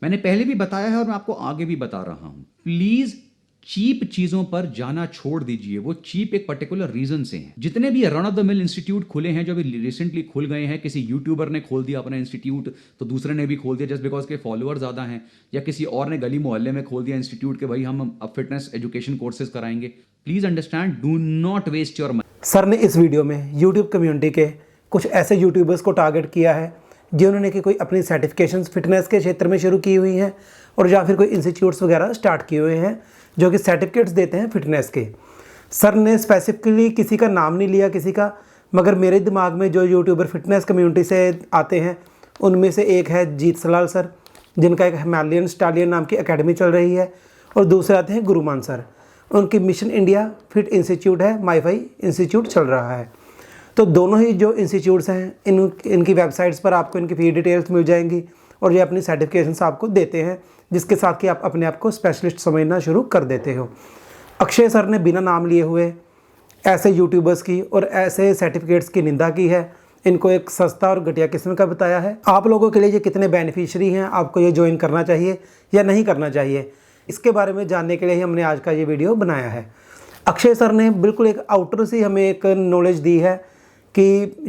मैंने पहले भी बताया है और मैं आपको आगे भी बता रहा हूं, प्लीज चीप चीजों पर जाना छोड़ दीजिए। वो चीप एक पर्टिकुलर रीजन से हैं। जितने भी run of the mill institute खुले हैं, जो अभी रिसेंटली खुल गए हैं, किसी यूट्यूबर ने खोल दिया अपना इंस्टीट्यूट तो दूसरे ने भी खोल दिया जस्ट बिकॉज के फॉलोअर ज्यादा हैं, या किसी और ने गली मोहल्ले में खोल दिया इंस्टीट्यूट के भाई हम अब फिटनेस एजुकेशन कोर्सेज कराएंगे। Please understand, do not waste your money. Sir ने इस वीडियो में यूट्यूब कम्युनिटी के कुछ ऐसे यूट्यूबर्स को टारगेट किया है जिन्होंने कि कोई अपनी सर्टिफिकेशंस फिटनेस के क्षेत्र में शुरू की हुई हैं और या फिर कोई इंस्टीट्यूट्स वगैरह स्टार्ट किए हुए हैं जो कि सर्टिफिकेट्स देते हैं फिटनेस के। सर ने स्पेसिफिकली किसी का नाम नहीं लिया किसी का, मगर मेरे दिमाग में जो यूट्यूबर फिटनेस कम्युनिटी से आते हैं उनमें से एक है जीत सलाल सर, जिनका एक हिमालयन स्टालियन नाम की एकेडमी चल रही है, और दूसरे आते हैं गुरुमान सर, उनकी मिशन इंडिया फिट इंस्टीट्यूट है, माईफाई इंस्टीट्यूट चल रहा है। तो दोनों ही जो इंस्टीट्यूट्स हैं इनकी वेबसाइट्स पर आपको इनकी फी डिटेल्स मिल जाएंगी और ये अपनी सर्टिफिकेशंस आपको देते हैं, जिसके साथ कि आप अपने आप को स्पेशलिस्ट समझना शुरू कर देते हो। अक्षय सर ने बिना नाम लिए हुए ऐसे यूट्यूबर्स की और ऐसे सर्टिफिकेट्स की निंदा की है, इनको एक सस्ता और घटिया किस्म का बताया है। आप लोगों के लिए ये कितने बेनिफिशियरी हैं, आपको ये ज्वाइन करना चाहिए या नहीं करना चाहिए, इसके बारे में जानने के लिए ही हमने आज का ये वीडियो बनाया है। अक्षय सर ने बिल्कुल एक आउटर सी हमें एक नॉलेज दी है कि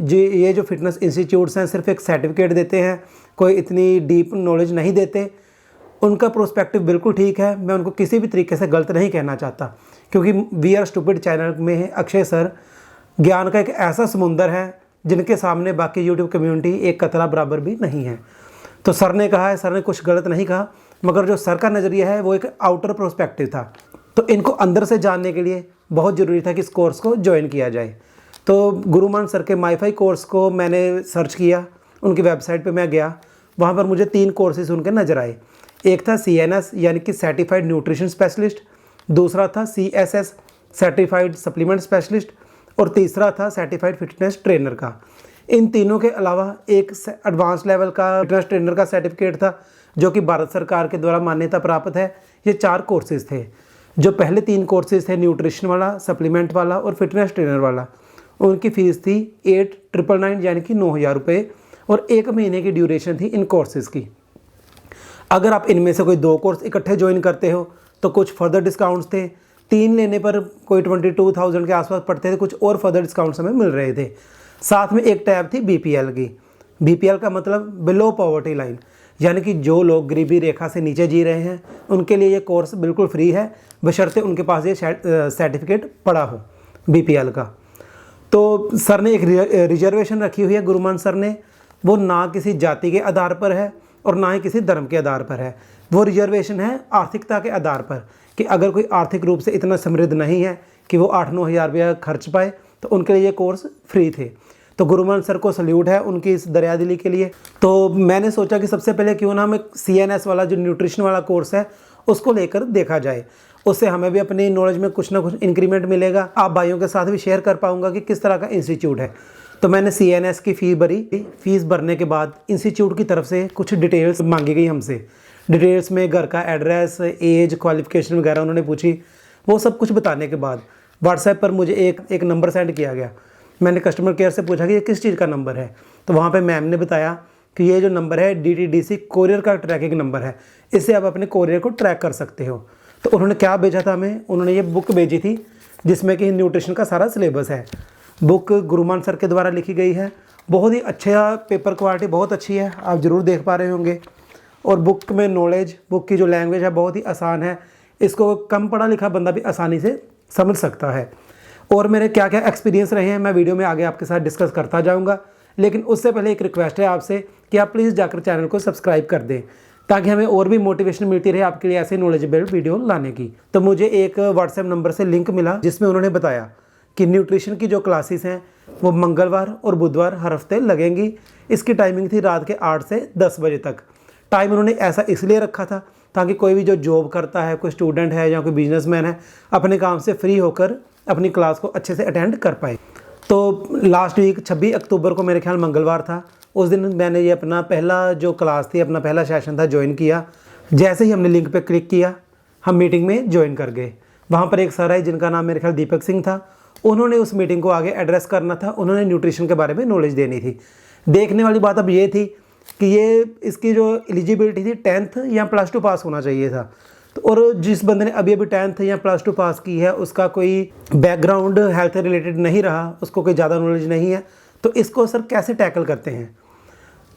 ये जो फिटनेस इंस्टीट्यूट्स हैं सिर्फ एक सर्टिफिकेट देते हैं, कोई इतनी डीप नॉलेज नहीं देते। उनका प्रोस्पेक्टिव बिल्कुल ठीक है, मैं उनको किसी भी तरीके से गलत नहीं कहना चाहता, क्योंकि वी आर स्टूपिड चैनल में अक्षय सर ज्ञान का एक ऐसा समुंदर है जिनके सामने बाकी यूट्यूब कम्युनिटी एक कतरा बराबर भी नहीं है। तो सर ने कहा है, सर ने कुछ गलत नहीं कहा, मगर जो सर का नज़रिया है वो एक आउटर प्रोस्पेक्टिव था। तो इनको अंदर से जानने के लिए बहुत ज़रूरी था कि इस कोर्स को ज्वाइन किया जाए। तो गुरुमान सर के माईफाई कोर्स को मैंने सर्च किया, उनकी वेबसाइट पे मैं गया, वहाँ पर मुझे 3 कोर्सेज उनके नज़र आए। एक था CNS यानी कि सर्टिफाइड न्यूट्रिशन स्पेशलिस्ट, दूसरा था CSS सर्टिफाइड सप्लीमेंट स्पेशलिस्ट, और तीसरा था सर्टिफाइड फिटनेस ट्रेनर का। इन तीनों के अलावा एक एडवांस लेवल का फिटनेस ट्रेनर का सर्टिफिकेट था जो कि भारत सरकार के द्वारा मान्यता प्राप्त है। ये 4 कोर्सेज थे। जो पहले 3 कोर्सेज थे, न्यूट्रिशन वाला, सप्लीमेंट वाला और फिटनेस ट्रेनर वाला, उनकी फ़ीस थी 8,999 यानी कि 9,000 रुपये, और 1 महीने की ड्यूरेशन थी इन कोर्सेज़ की। अगर आप इनमें से कोई 2 कोर्स इकट्ठे ज्वाइन करते हो तो कुछ फर्दर डिस्काउंट्स थे, 3 लेने पर कोई 22,000 के आसपास पड़ते थे, कुछ और फर्दर डिस्काउंट्स हमें मिल रहे थे। साथ में एक टैब थी BPL की। BPL का मतलब बिलो पॉवर्टी लाइन, यानी कि जो लोग गरीबी रेखा से नीचे जी रहे हैं उनके लिए ये कोर्स बिल्कुल फ्री है, बशर्ते उनके पास ये सर्टिफिकेट पड़ा हो BPL का। तो सर ने एक रिजर्वेशन रखी हुई है गुरुमान सर ने, वो ना किसी जाति के आधार पर है और ना ही किसी धर्म के आधार पर है। वो रिजर्वेशन है आर्थिकता के आधार पर, कि अगर कोई आर्थिक रूप से इतना समृद्ध नहीं है कि वो 8-9 हज़ार रुपया खर्च पाए तो उनके लिए ये कोर्स फ्री थे। तो गुरुमान सर को सल्यूट है उनकी इस दरियादिली के लिए। तो मैंने सोचा कि सबसे पहले क्यों ना हमें CNS वाला जो न्यूट्रिशन वाला कोर्स है उसको लेकर देखा जाए, उससे हमें भी अपनी नॉलेज में कुछ ना कुछ इंक्रीमेंट मिलेगा। आप भाइयों के साथ भी शेयर कर पाऊंगा कि किस तरह का इंस्टीट्यूट है। तो मैंने CNS की फ़ी भरी। फीस भरने के बाद इंस्टीट्यूट की तरफ से कुछ डिटेल्स मांगी गई हमसे। डिटेल्स में घर का एड्रेस, एज, क्वालिफिकेशन वगैरह उन्होंने पूछी। वो सब कुछ बताने के बाद व्हाट्सएप पर मुझे एक नंबर सेंड किया गया। मैंने कस्टमर केयर से पूछा कि ये किस चीज़ का नंबर है, तो वहाँ पर मैम ने बताया कि ये जो नंबर है DTDC कोरियर का ट्रैकिंग नंबर है, इससे आप अपने कोरियर को ट्रैक कर सकते हो। तो उन्होंने क्या भेजा था हमें, उन्होंने ये बुक भेजी थी जिसमें कि न्यूट्रिशन का सारा सिलेबस है। बुक गुरुमान सर के द्वारा लिखी गई है, बहुत ही अच्छा, पेपर क्वालिटी बहुत अच्छी है, आप ज़रूर देख पा रहे होंगे। और बुक में नॉलेज, बुक की जो लैंग्वेज है बहुत ही आसान है, इसको कम पढ़ा लिखा बंदा भी आसानी से समझ सकता है। और मेरे क्या क्या एक्सपीरियंस रहे हैं मैं वीडियो में आगे आपके साथ डिस्कस करता जाऊँगा, लेकिन उससे पहले एक रिक्वेस्ट है आपसे कि आप प्लीज़ जाकर चैनल को सब्सक्राइब कर दें ताकि हमें और भी मोटिवेशन मिलती रहे आपके लिए ऐसे नॉलेजेबल वीडियो लाने की। तो मुझे एक व्हाट्सएप नंबर से लिंक मिला जिसमें उन्होंने बताया कि न्यूट्रिशन की जो क्लासेस हैं वो मंगलवार और बुधवार हर हफ्ते लगेंगी। इसकी टाइमिंग थी रात के 8 से 10 बजे तक। टाइम उन्होंने ऐसा इसलिए रखा था ताकि कोई भी जो जॉब करता है, कोई स्टूडेंट है या कोई बिजनेसमैन है, अपने काम से फ्री होकर अपनी क्लास को अच्छे से अटेंड कर पाए। तो लास्ट वीक 26 अक्टूबर को मेरे ख्याल मंगलवार था, उस दिन मैंने ये अपना पहला जो क्लास थी, अपना पहला सेशन था, ज्वाइन किया। जैसे ही हमने लिंक पे क्लिक किया हम मीटिंग में ज्वाइन कर गए। वहाँ पर एक सर है जिनका नाम मेरे ख्याल दीपक सिंह था, उन्होंने उस मीटिंग को आगे एड्रेस करना था, उन्होंने न्यूट्रिशन के बारे में नॉलेज देनी थी। देखने वाली बात अब ये थी कि ये इसकी जो एलिजिबिलिटी थी 10th या +2 पास होना चाहिए था। तो और जिस बंदे ने अभी अभी 10th या +2 पास की है, उसका कोई बैकग्राउंड हेल्थ रिलेटेड नहीं रहा, उसको कोई ज़्यादा नॉलेज नहीं है, तो इसको सर कैसे टैकल करते हैं।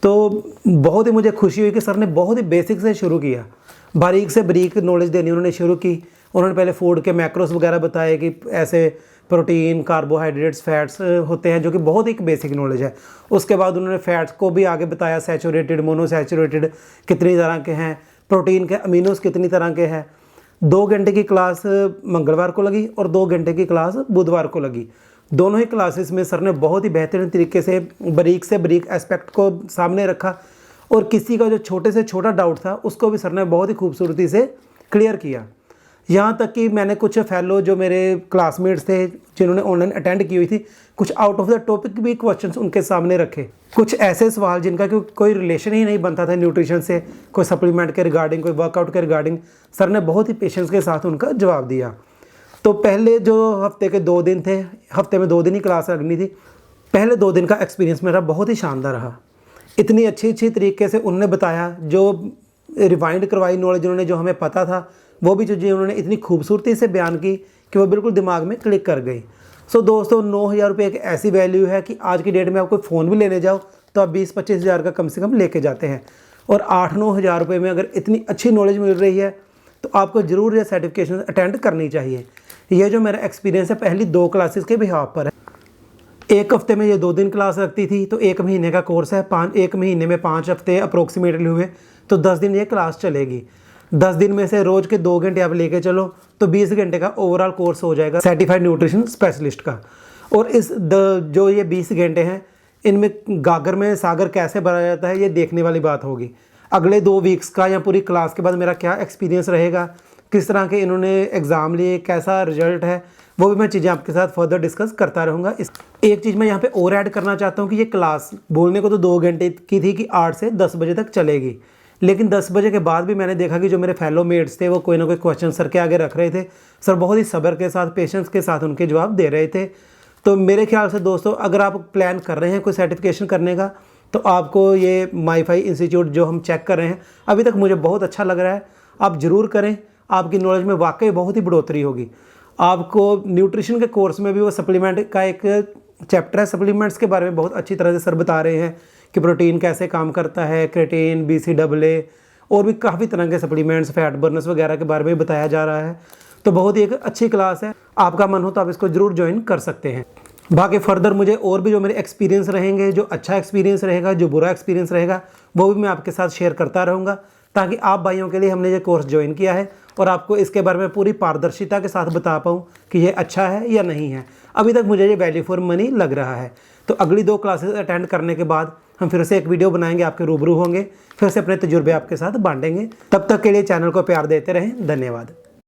तो बहुत ही मुझे खुशी हुई कि सर ने बहुत ही बेसिक से शुरू किया, बारीक से बारीक नॉलेज देनी उन्होंने शुरू की। उन्होंने पहले फूड के मैक्रोस वगैरह बताए कि ऐसे प्रोटीन, कार्बोहाइड्रेट्स, फैट्स होते हैं, जो कि बहुत ही बेसिक नॉलेज है। उसके बाद उन्होंने फैट्स को भी आगे बताया, सैचुरेटेड, मोनोसैचुरेटेड कितनी तरह के हैं, प्रोटीन के अमीनोस कितनी तरह के हैं। 2 घंटे की क्लास मंगलवार को लगी और 2 घंटे की क्लास बुधवार को लगी। दोनों ही क्लासेस में सर ने बहुत ही बेहतरीन तरीके से बारीक एस्पेक्ट को सामने रखा, और किसी का जो छोटे से छोटा डाउट था उसको भी सर ने बहुत ही खूबसूरती से क्लियर किया। यहाँ तक कि मैंने कुछ फेलो जो मेरे क्लासमेट्स थे जिन्होंने ऑनलाइन अटेंड की हुई थी, कुछ आउट ऑफ द टॉपिक भी क्वेश्चंस उनके सामने रखे। कुछ ऐसे सवाल जिनका कोई रिलेशन ही नहीं बनता था न्यूट्रिशन से, कोई सप्लीमेंट के रिगार्डिंग, कोई वर्कआउट के रिगार्डिंग, सर ने बहुत ही पेशेंस के साथ उनका जवाब दिया। तो पहले जो हफ्ते के 2 दिन थे, हफ्ते में 2 दिन ही क्लास लगनी थी, पहले 2 दिन का एक्सपीरियंस मेरा बहुत ही शानदार रहा। इतनी अच्छी तरीके से उन्होंने बताया, जो रिवाइंड करवाई नॉलेज उन्होंने, जो हमें पता था वो भी चीज़ें उन्होंने इतनी खूबसूरती से बयान की कि वो बिल्कुल दिमाग में क्लिक कर गई। सो दोस्तों, 9,000 रुपये एक ऐसी वैल्यू है कि आज की डेट में आप कोई फ़ोन भी लेने जाओ तो आप 20-25 हज़ार का कम से कम लेके जाते हैं, और 8-9 हज़ार रुपये में अगर इतनी अच्छी नॉलेज मिल रही है तो आपको ज़रूर ये सर्टिफिकेशन अटेंड करनी चाहिए। ये जो मेरा एक्सपीरियंस है पहली 2 क्लासेस के बिहाफ पर है। 1 हफ्ते में ये 2 दिन क्लास लगती थी, तो 1 महीने का कोर्स है। 1 महीने में 5 हफ्ते अप्रोक्सीमेटली हुए, तो 10 दिन ये क्लास चलेगी। 10 दिन में से रोज़ के 2 घंटे आप लेके चलो तो 20 घंटे का ओवरऑल कोर्स हो जाएगा सर्टिफाइड न्यूट्रिशन स्पेशलिस्ट का। और जो ये 20 घंटे हैं, इनमें गागर में सागर कैसे भरा जाता है ये देखने वाली बात होगी। अगले 2 वीक्स का या पूरी क्लास के बाद मेरा क्या एक्सपीरियंस रहेगा, किस तरह के इन्होंने एग्ज़ाम लिए, कैसा रिजल्ट है, वो भी मैं चीज़ें आपके साथ फर्दर डिस्कस करता रहूँगा। एक चीज़ मैं यहाँ पे और ऐड करना चाहता हूँ कि ये क्लास बोलने को तो 2 घंटे की थी कि 8 से 10 बजे तक चलेगी, लेकिन 10 बजे के बाद भी मैंने देखा कि जो मेरे फेलो मेट्स थे वो कोई ना कोई क्वेश्चन सर के आगे रख रहे थे। सर बहुत ही सब्र के साथ, पेशेंस के साथ उनके जवाब दे रहे थे। तो मेरे ख्याल से दोस्तों, अगर आप प्लान कर रहे हैं कोई सर्टिफिकेशन करने का, तो आपको ये माईफाई इंस्टीट्यूट जो हम चेक कर रहे हैं, अभी तक मुझे बहुत अच्छा लग रहा है। आप ज़रूर करें, आपकी नॉलेज में वाकई बहुत ही बढ़ोतरी होगी। आपको न्यूट्रिशन के कोर्स में भी वो सप्लीमेंट का एक चैप्टर है, सप्लीमेंट्स के बारे में बहुत अच्छी तरह से सर बता रहे हैं कि प्रोटीन कैसे काम करता है, क्रेटीन, BCAA और भी काफ़ी तरह के सप्लीमेंट्स, फैट बर्नर्स वगैरह के बारे में बताया जा रहा है। तो बहुत ही एक अच्छी क्लास है, आपका मन हो तो आप इसको ज़रूर ज्वाइन कर सकते हैं। बाकी फर्दर मुझे और भी जो मेरे एक्सपीरियंस रहेंगे, जो अच्छा एक्सपीरियंस रहेगा, जो बुरा एक्सपीरियंस रहेगा, वो भी मैं आपके साथ शेयर करता रहूँगा, ताकि आप भाइयों के लिए हमने ये कोर्स ज्वाइन किया है और आपको इसके बारे में पूरी पारदर्शिता के साथ बता पाऊँ कि ये अच्छा है या नहीं है। अभी तक मुझे ये वैल्यू फॉर मनी लग रहा है। तो अगली 2 क्लासेस अटेंड करने के बाद हम फिर से एक वीडियो बनाएंगे, आपके रूबरू होंगे, फिर से अपने तजुर्बे आपके साथ बांटेंगे। तब तक के लिए चैनल को प्यार देते रहें। धन्यवाद।